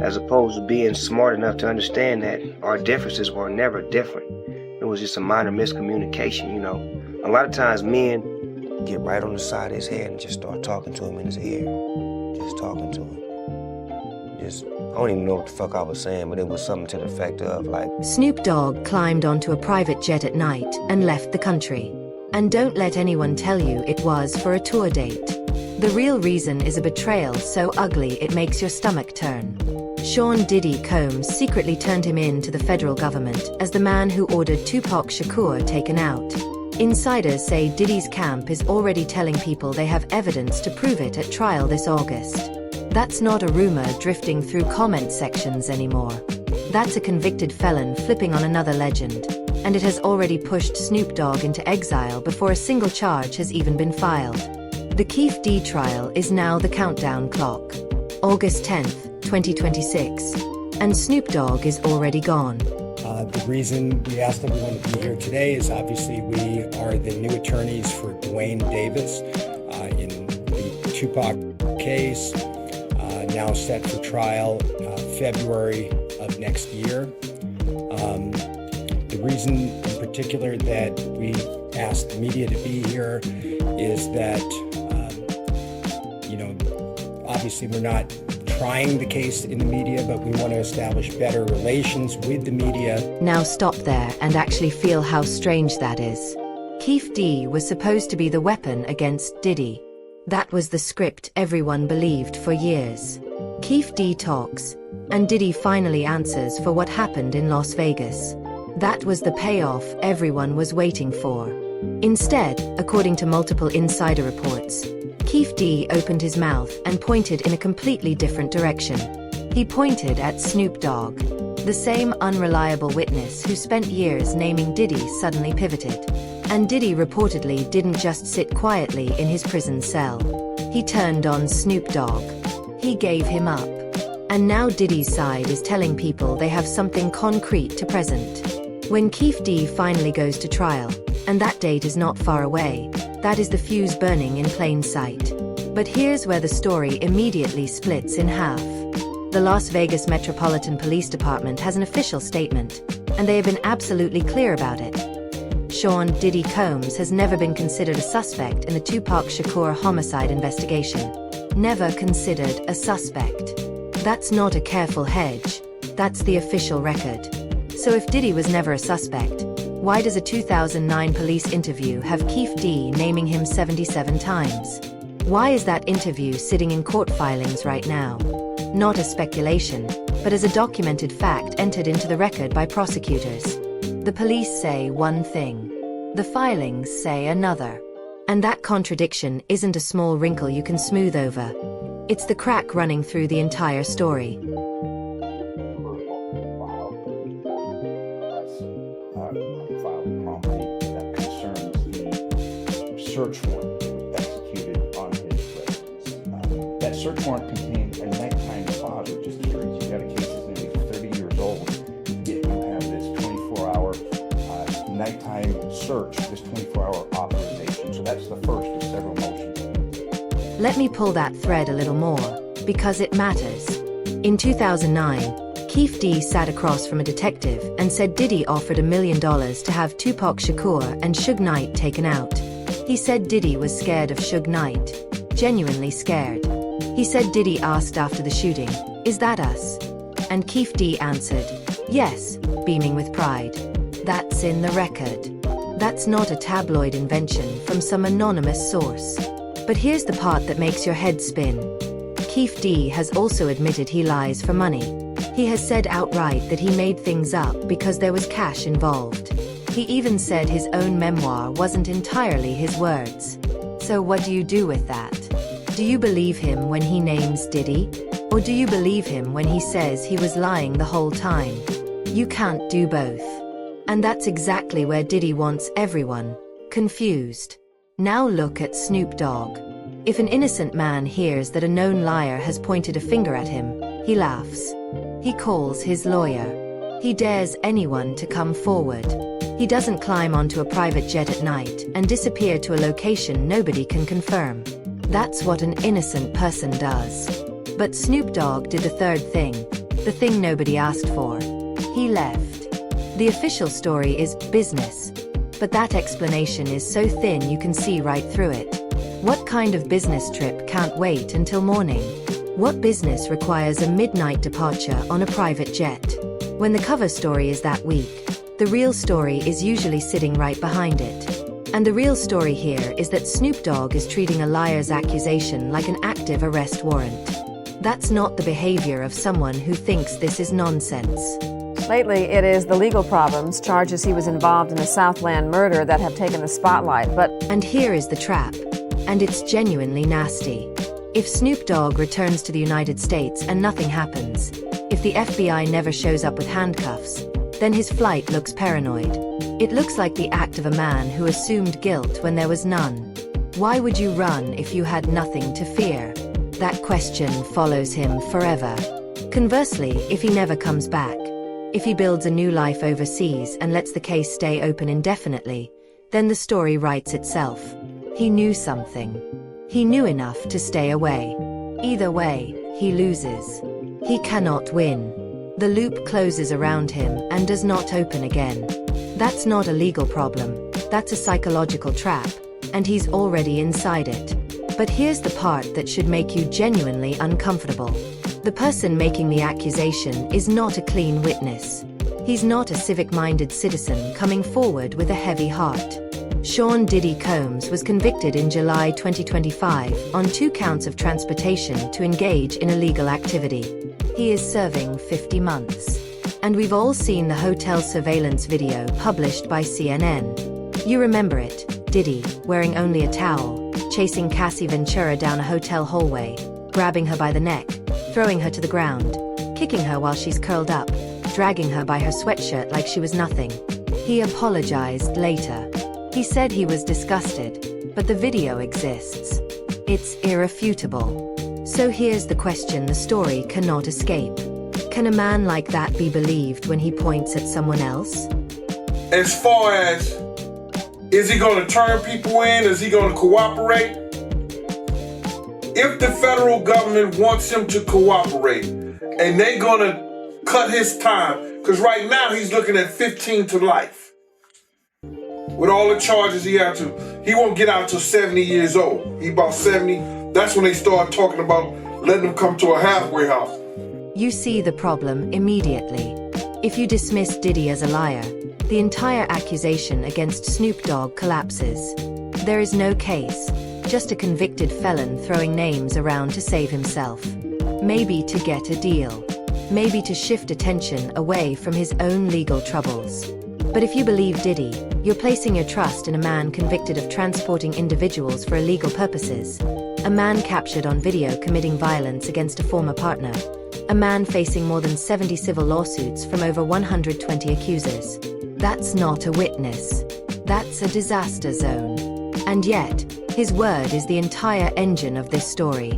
as opposed to being smart enough to understand that our differences were never different. It was just a minor miscommunication, you know. A lot of times men get right on the side of his head and just start talking to him in his ear. Just talking to him. I don't even know what the fuck I was saying, but it was something to the effect of like... Snoop Dogg climbed onto a private jet at night and left the country. And don't let anyone tell you it was for a tour date. The real reason is a betrayal so ugly it makes your stomach turn. Sean Diddy Combs secretly turned him in to the federal government as the man who ordered Tupac Shakur taken out. Insiders say Diddy's camp is already telling people they have evidence to prove it at trial this August. That's not a rumor drifting through comment sections anymore. That's a convicted felon flipping on another legend. And it has already pushed Snoop Dogg into exile before a single charge has even been filed. The Keefe D trial is now the countdown clock. August 10th, 2026. And Snoop Dogg is already gone. The reason we asked everyone to be here today is obviously we are the new attorneys for Dwayne Davis in the Tupac case, now set for trial February of next year. The reason in particular that we asked the media to be here is that, obviously we're not trying the case in the media, but we want to establish better relations with the media. Now stop there and actually feel how strange that is. Keefe D was supposed to be the weapon against Diddy. That was the script everyone believed for years. Keefe D talks, and Diddy finally answers for what happened in Las Vegas. That was the payoff everyone was waiting for. Instead, according to multiple insider reports, Keefe D opened his mouth and pointed in a completely different direction. He pointed at Snoop Dogg. The same unreliable witness who spent years naming Diddy suddenly pivoted. And Diddy reportedly didn't just sit quietly in his prison cell. He turned on Snoop Dogg. He gave him up. And now Diddy's side is telling people they have something concrete to present. When Keefe D finally goes to trial, and that date is not far away, that is the fuse burning in plain sight. But here's where the story immediately splits in half. The Las Vegas Metropolitan Police Department has an official statement, and they have been absolutely clear about it. Sean Diddy Combs has never been considered a suspect in the Tupac Shakur homicide investigation. Never considered a suspect. That's not a careful hedge. That's the official record. So if Diddy was never a suspect, why does a 2009 police interview have Keefe D naming him 77 times? Why is that interview sitting in court filings right now? Not a speculation, but as a documented fact entered into the record by prosecutors. The police say one thing. The filings say another. And that contradiction isn't a small wrinkle you can smooth over. It's the crack running through the entire story. Search warrant executed on his residence. That search warrant contained a nighttime clause, which is curious. You got a case that's going to be 30 years old, yet you have this 24-hour nighttime search, this 24-hour authorization. So that's the first of several motions. Let me pull that thread a little more, because it matters. In 2009, Keefe D sat across from a detective and said Diddy offered $1 million to have Tupac Shakur and Suge Knight taken out. He said Diddy was scared of Suge Knight. Genuinely scared. He said Diddy asked after the shooting, "Is that us?" And Keefe D answered, "Yes," beaming with pride. That's in the record. That's not a tabloid invention from some anonymous source. But here's the part that makes your head spin. Keefe D has also admitted he lies for money. He has said outright that he made things up because there was cash involved. He even said his own memoir wasn't entirely his words. So what do you do with that? Do you believe him when he names Diddy? Or do you believe him when he says he was lying the whole time? You can't do both. And that's exactly where Diddy wants everyone confused. Now look at Snoop Dogg. If an innocent man hears that a known liar has pointed a finger at him, he laughs. He calls his lawyer. He dares anyone to come forward. He doesn't climb onto a private jet at night and disappear to a location nobody can confirm. That's what an innocent person does. But Snoop Dogg did the third thing. the thing nobody asked for. He left. The official story is business. But that explanation is so thin you can see right through it. What kind of business trip can't wait until morning? What business requires a midnight departure on a private jet? When the cover story is that weak, the real story is usually sitting right behind it. And the real story here is that Snoop Dogg is treating a liar's accusation like an active arrest warrant. That's not the behavior of someone who thinks this is nonsense. Lately, it is the legal problems, charges he was involved in the Southland murder that have taken the spotlight, And here is the trap. And it's genuinely nasty. If Snoop Dogg returns to the United States and nothing happens, if the FBI never shows up with handcuffs, then his flight looks paranoid. It looks like the act of a man who assumed guilt when there was none. Why would you run if you had nothing to fear? That question follows him forever. Conversely, if he never comes back, if he builds a new life overseas and lets the case stay open indefinitely, then the story writes itself. He knew something. He knew enough to stay away. Either way, he loses. He cannot win. The loop closes around him and does not open again. That's not a legal problem. That's a psychological trap, and he's already inside it. But here's the part that should make you genuinely uncomfortable. The person making the accusation is not a clean witness. He's not a civic-minded citizen coming forward with a heavy heart. Sean Diddy Combs was convicted in July 2025 on 2 counts of transportation to engage in illegal activity. He is serving 50 months. And we've all seen the hotel surveillance video published by CNN. You remember it, Diddy, wearing only a towel, chasing Cassie Ventura down a hotel hallway, grabbing her by the neck, throwing her to the ground, kicking her while she's curled up, dragging her by her sweatshirt like she was nothing. He apologized later. He said he was disgusted, but the video exists. It's irrefutable. So here's the question the story cannot escape. Can a man like that be believed when he points at someone else? As far as, is he going to turn people in? Is he going to cooperate? If the federal government wants him to cooperate and they're going to cut his time, because right now he's looking at 15 to life. With all the charges he won't get out until 70 years old. He about 70, that's when they start talking about letting him come to a halfway house. You see the problem immediately. If you dismiss Diddy as a liar, the entire accusation against Snoop Dogg collapses. There is no case, just a convicted felon throwing names around to save himself. Maybe to get a deal. Maybe to shift attention away from his own legal troubles. But if you believe Diddy, you're placing your trust in a man convicted of transporting individuals for illegal purposes. A man captured on video committing violence against a former partner. A man facing more than 70 civil lawsuits from over 120 accusers. That's not a witness. That's a disaster zone. And yet, his word is the entire engine of this story.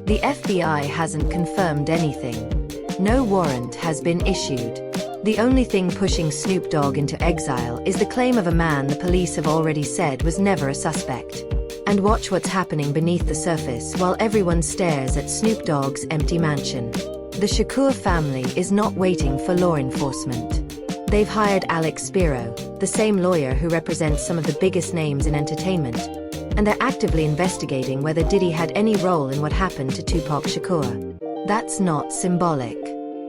The FBI hasn't confirmed anything. No warrant has been issued. The only thing pushing Snoop Dogg into exile is the claim of a man the police have already said was never a suspect. And watch what's happening beneath the surface while everyone stares at Snoop Dogg's empty mansion. The Shakur family is not waiting for law enforcement. They've hired Alex Spiro, the same lawyer who represents some of the biggest names in entertainment, and they're actively investigating whether Diddy had any role in what happened to Tupac Shakur. That's not symbolic.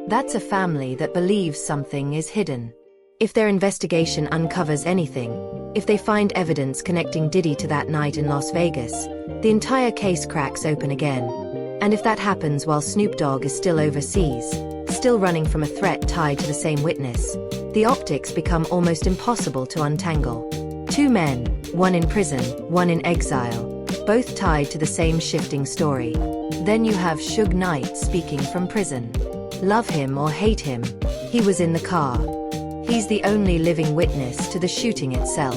That's a family that believes something is hidden. If their investigation uncovers anything, if they find evidence connecting Diddy to that night in Las Vegas, the entire case cracks open again. And if that happens while Snoop Dogg is still overseas, still running from a threat tied to the same witness, the optics become almost impossible to untangle. 2 men, one in prison, one in exile, both tied to the same shifting story. Then you have Suge Knight speaking from prison. Love him or hate him, he was in the car. He's the only living witness to the shooting itself.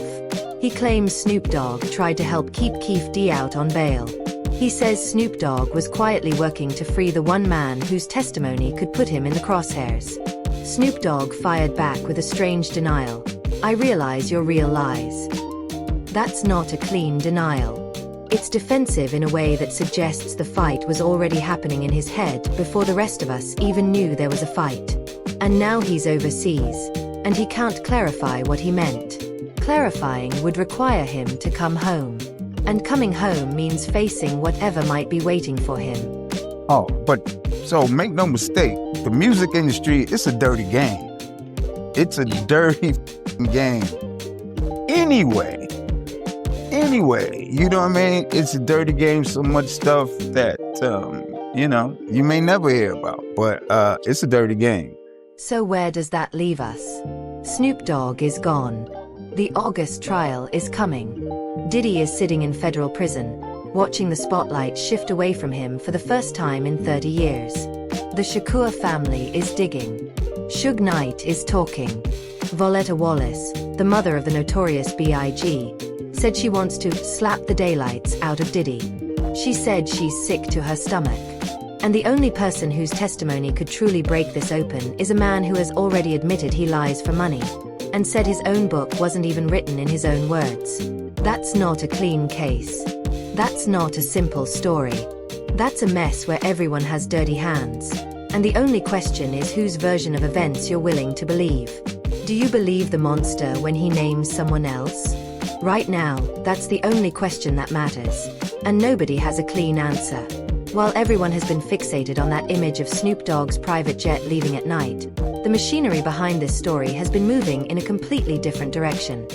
He claims Snoop Dogg tried to help keep Keefe D out on bail. He says Snoop Dogg was quietly working to free the one man whose testimony could put him in the crosshairs. Snoop Dogg fired back with a strange denial. I realize your real lies. That's not a clean denial. It's defensive in a way that suggests the fight was already happening in his head before the rest of us even knew there was a fight. And now he's overseas, and he can't clarify what he meant. Clarifying would require him to come home. And coming home means facing whatever might be waiting for him. Oh, but so make no mistake, the music industry, it's a dirty game. It's a dirty game. Anyway, you know what I mean? It's a dirty game, so much stuff that, you may never hear about, but it's a dirty game. So where does that leave us? Snoop Dogg is gone. The August trial is coming. Diddy is sitting in federal prison, watching the spotlight shift away from him for the first time in 30 years. The Shakur family is digging. Suge Knight is talking. Voletta Wallace, the mother of the notorious B.I.G., said she wants to slap the daylights out of Diddy. She said she's sick to her stomach. And the only person whose testimony could truly break this open is a man who has already admitted he lies for money, and said his own book wasn't even written in his own words. That's not a clean case. That's not a simple story. That's a mess where everyone has dirty hands. And the only question is whose version of events you're willing to believe. Do you believe the monster when he names someone else? Right now, that's the only question that matters. And nobody has a clean answer. While everyone has been fixated on that image of Snoop Dogg's private jet leaving at night, the machinery behind this story has been moving in a completely different direction.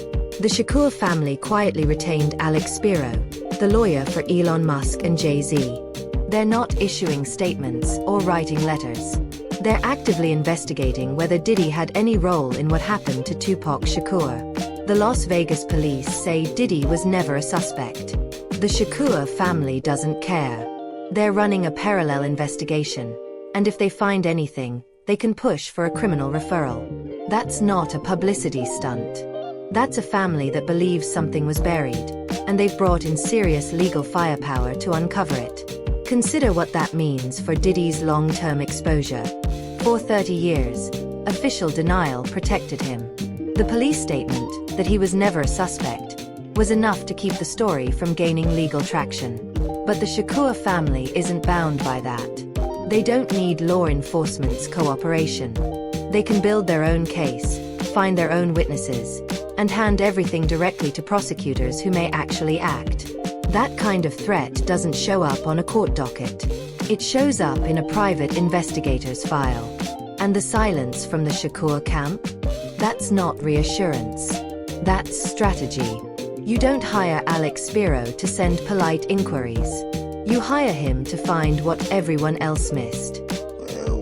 The Shakur family quietly retained Alex Spiro, the lawyer for Elon Musk and Jay-Z. They're not issuing statements or writing letters. They're actively investigating whether Diddy had any role in what happened to Tupac Shakur. The Las Vegas police say Diddy was never a suspect. The Shakur family doesn't care. They're running a parallel investigation, and if they find anything, they can push for a criminal referral. That's not a publicity stunt. That's a family that believes something was buried, and they've brought in serious legal firepower to uncover it. Consider what that means for Diddy's long-term exposure. For 30 years, official denial protected him. The police statement, that he was never a suspect, was enough to keep the story from gaining legal traction. But the Shakur family isn't bound by that. They don't need law enforcement's cooperation. They can build their own case, find their own witnesses, and hand everything directly to prosecutors who may actually act. That kind of threat doesn't show up on a court docket. It shows up in a private investigator's file. And the silence from the Shakur camp? That's not reassurance. That's strategy. You don't hire Alex Spiro to send polite inquiries. You hire him to find what everyone else missed.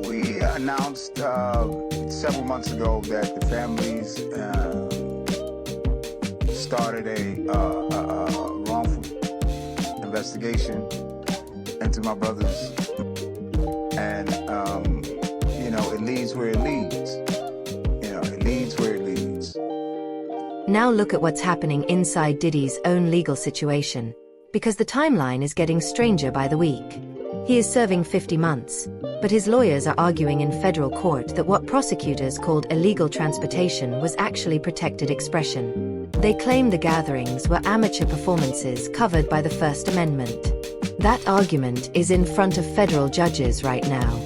We announced several months ago that the families started a wrongful investigation into my brothers, and it leads where it leads. It leads where it leads. Now look at what's happening inside Diddy's own legal situation, because the timeline is getting stranger by the week. He is serving 50 months, but his lawyers are arguing in federal court that what prosecutors called illegal transportation was actually protected expression. They claim the gatherings were amateur performances covered by the First Amendment. That argument is in front of federal judges right now.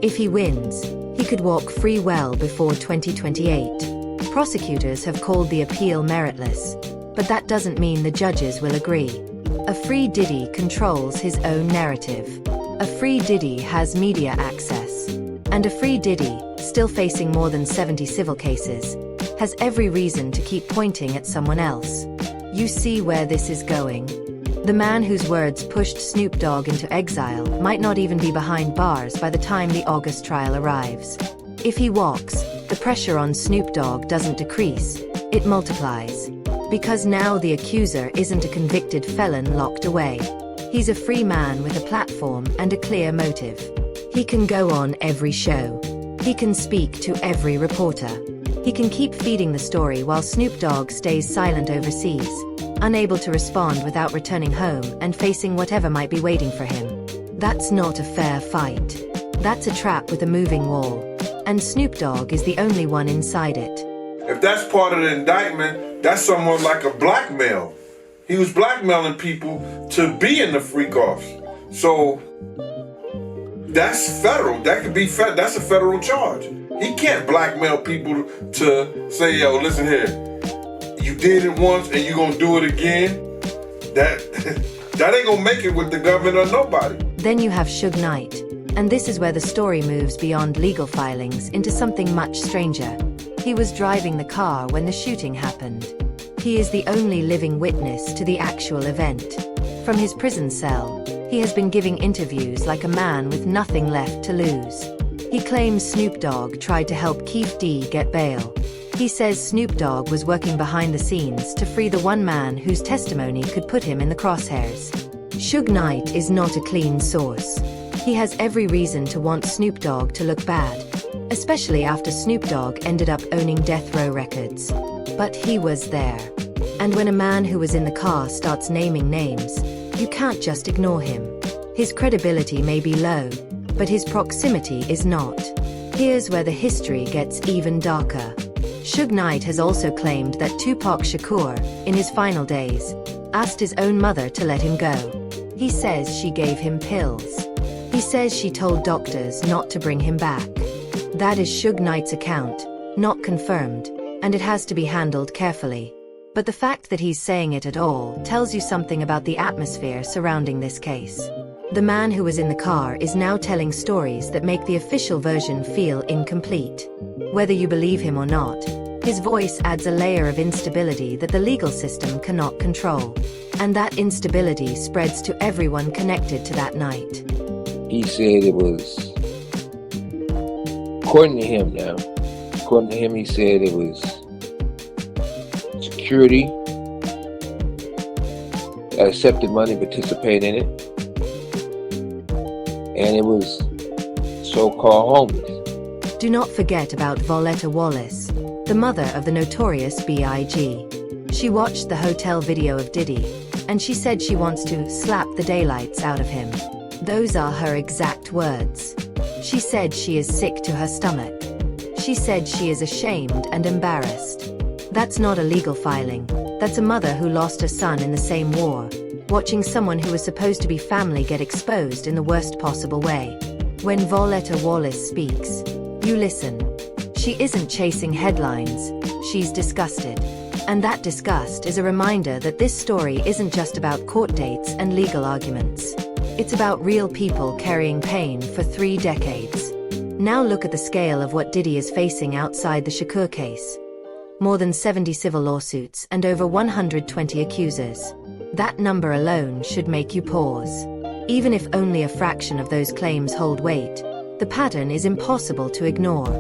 If he wins, he could walk free well before 2028. Prosecutors have called the appeal meritless, but that doesn't mean the judges will agree. A free Diddy controls his own narrative. A free Diddy has media access. And a free Diddy, still facing more than 70 civil cases, has every reason to keep pointing at someone else. You see where this is going? The man whose words pushed Snoop Dogg into exile might not even be behind bars by the time the August trial arrives. If he walks, the pressure on Snoop Dogg doesn't decrease, it multiplies. Because now the accuser isn't a convicted felon locked away. He's a free man with a platform and a clear motive. He can go on every show. He can speak to every reporter. He can keep feeding the story while Snoop Dogg stays silent overseas, unable to respond without returning home and facing whatever might be waiting for him. That's not a fair fight. That's a trap with a moving wall. And Snoop Dogg is the only one inside it. If that's part of the indictment, that's somewhat like a blackmail. He was blackmailing people to be in the freak-offs. So that's federal. That could be that's a federal charge. He can't blackmail people to say, yo, listen here, you did it once and you're gonna do it again. That ain't gonna make it with the government or nobody. Then you have Suge Knight. And this is where the story moves beyond legal filings into something much stranger. He was driving the car when the shooting happened. He is the only living witness to the actual event. From his prison cell, he has been giving interviews like a man with nothing left to lose. He claims Snoop Dogg tried to help Keefe D get bail. He says Snoop Dogg was working behind the scenes to free the one man whose testimony could put him in the crosshairs. Suge Knight is not a clean source. He has every reason to want Snoop Dogg to look bad, especially after Snoop Dogg ended up owning Death Row Records. But he was there. And when a man who was in the car starts naming names, you can't just ignore him. His credibility may be low, but his proximity is not. Here's where the history gets even darker. Suge Knight has also claimed that Tupac Shakur, in his final days, asked his own mother to let him go. He says she gave him pills. He says she told doctors not to bring him back. That is Suge Knight's account, not confirmed, and it has to be handled carefully. But the fact that he's saying it at all tells you something about the atmosphere surrounding this case. The man who was in the car is now telling stories that make the official version feel incomplete. Whether you believe him or not, his voice adds a layer of instability that the legal system cannot control. And that instability spreads to everyone connected to that night. He said it was, according to him now, he said it was security that accepted money, participated in it, and it was so-called homies. Do not forget about Voletta Wallace, the mother of the notorious B.I.G. She watched the hotel video of Diddy, and she said she wants to slap the daylights out of him. Those are her exact words. She said she is sick to her stomach. She said she is ashamed and embarrassed. That's not a legal filing. That's a mother who lost her son in the same war, watching someone who was supposed to be family get exposed in the worst possible way. When Voletta Wallace speaks, you listen. She isn't chasing headlines, she's disgusted. And that disgust is a reminder that this story isn't just about court dates and legal arguments. It's about real people carrying pain for 3 decades. Now look at the scale of what Diddy is facing outside the Shakur case. More than 70 civil lawsuits and over 120 accusers. That number alone should make you pause. Even if only a fraction of those claims hold weight, the pattern is impossible to ignore.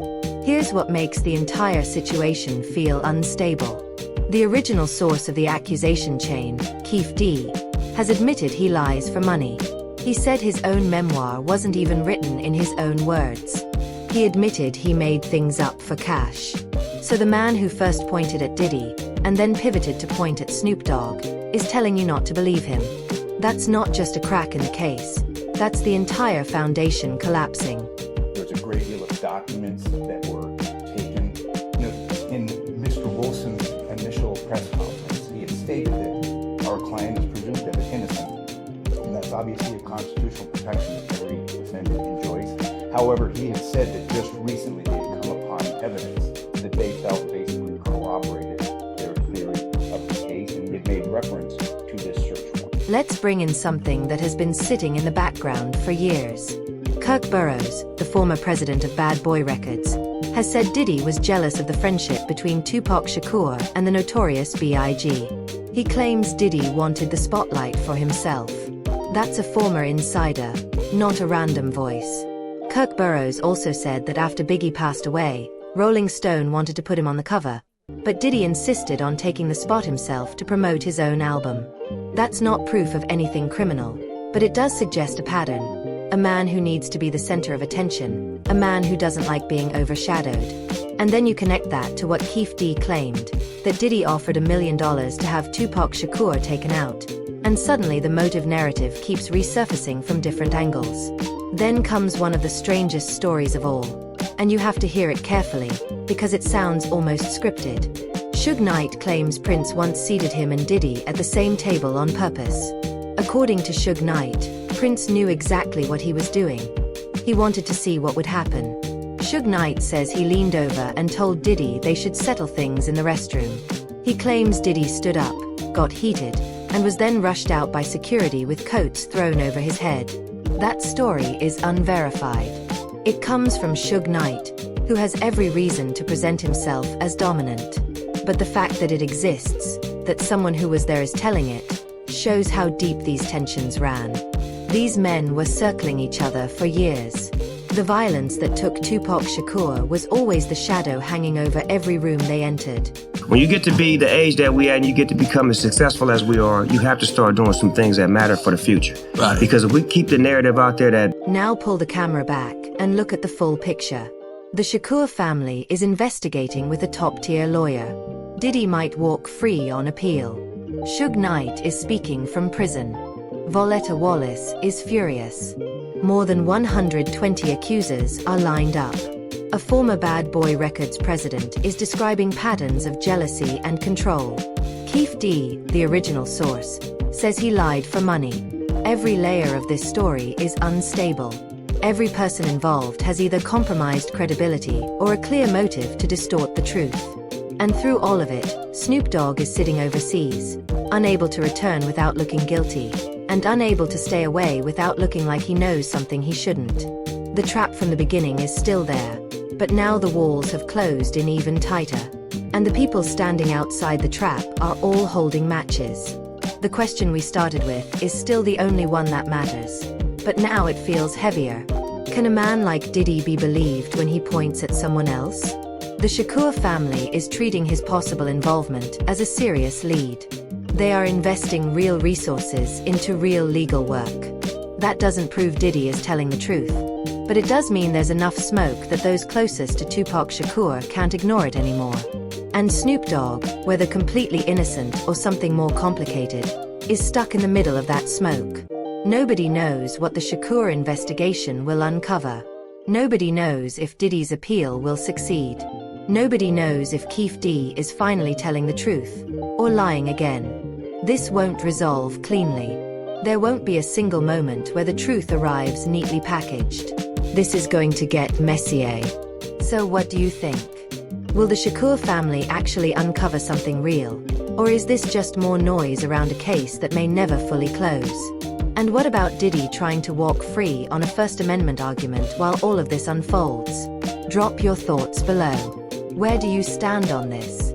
Here's what makes the entire situation feel unstable. The original source of the accusation chain, Keefe D, has admitted he lies for money. He said his own memoir wasn't even written in his own words. He admitted he made things up for cash. So the man who first pointed at Diddy, and then pivoted to point at Snoop Dogg, is telling you not to believe him. That's not just a crack in the case. That's the entire foundation collapsing. There's a great deal of documents that were taken. In Mr. Wilson's initial press conference, he had stated that our client is presumed innocent. And that's obviously a constitutional protection that every defendant enjoys. However, he had said that just recently they had come upon evidence that they felt basically corroborated their theory of the case, and it made reference to this search warrant. Let's bring in something that has been sitting in the background for years. Kirk Burroughs, the former president of Bad Boy Records, has said Diddy was jealous of the friendship between Tupac Shakur and the notorious B.I.G. He claims Diddy wanted the spotlight for himself. That's a former insider, not a random voice. Kirk Burroughs also said that after Biggie passed away, Rolling Stone wanted to put him on the cover, but Diddy insisted on taking the spot himself to promote his own album. That's not proof of anything criminal, but it does suggest a pattern. A man who needs to be the center of attention, a man who doesn't like being overshadowed. And then you connect that to what Keefe D claimed, that Diddy offered $1 million to have Tupac Shakur taken out. And suddenly the motive narrative keeps resurfacing from different angles. Then comes one of the strangest stories of all. And you have to hear it carefully, because it sounds almost scripted. Suge Knight claims Prince once seated him and Diddy at the same table on purpose. According to Suge Knight, Prince knew exactly what he was doing. He wanted to see what would happen. Suge Knight says he leaned over and told Diddy they should settle things in the restroom. He claims Diddy stood up, got heated, and was then rushed out by security with coats thrown over his head. That story is unverified. It comes from Suge Knight, who has every reason to present himself as dominant. But the fact that it exists, that someone who was there is telling it, shows how deep these tensions ran. These men were circling each other for years. The violence that took Tupac Shakur was always the shadow hanging over every room they entered. When you get to be the age that we at and you get to become as successful as we are, you have to start doing some things that matter for the future. Right. Because if we keep the narrative out there that... Now pull the camera back and look at the full picture. The Shakur family is investigating with a top-tier lawyer. Diddy might walk free on appeal. Suge Knight is speaking from prison. Voletta Wallace is furious. More than 120 accusers are lined up. A former Bad Boy Records president is describing patterns of jealousy and control. Keefe D, the original source, says he lied for money. Every layer of this story is unstable. Every person involved has either compromised credibility or a clear motive to distort the truth. And through all of it, Snoop Dogg is sitting overseas, unable to return without looking guilty, and unable to stay away without looking like he knows something he shouldn't. The trap from the beginning is still there, but now the walls have closed in even tighter, and the people standing outside the trap are all holding matches. The question we started with is still the only one that matters, but now it feels heavier. Can a man like Diddy be believed when he points at someone else? The Shakur family is treating his possible involvement as a serious lead. They are investing real resources into real legal work. That doesn't prove Diddy is telling the truth, but it does mean there's enough smoke that those closest to Tupac Shakur can't ignore it anymore. And Snoop Dogg, whether completely innocent or something more complicated, is stuck in the middle of that smoke. Nobody knows what the Shakur investigation will uncover. Nobody knows if Diddy's appeal will succeed. Nobody knows if Keefe D is finally telling the truth, or lying again. This won't resolve cleanly. There won't be a single moment where the truth arrives neatly packaged. This is going to get messier. So what do you think? Will the Shakur family actually uncover something real? Or is this just more noise around a case that may never fully close? And what about Diddy trying to walk free on a First Amendment argument while all of this unfolds? Drop your thoughts below. Where do you stand on this?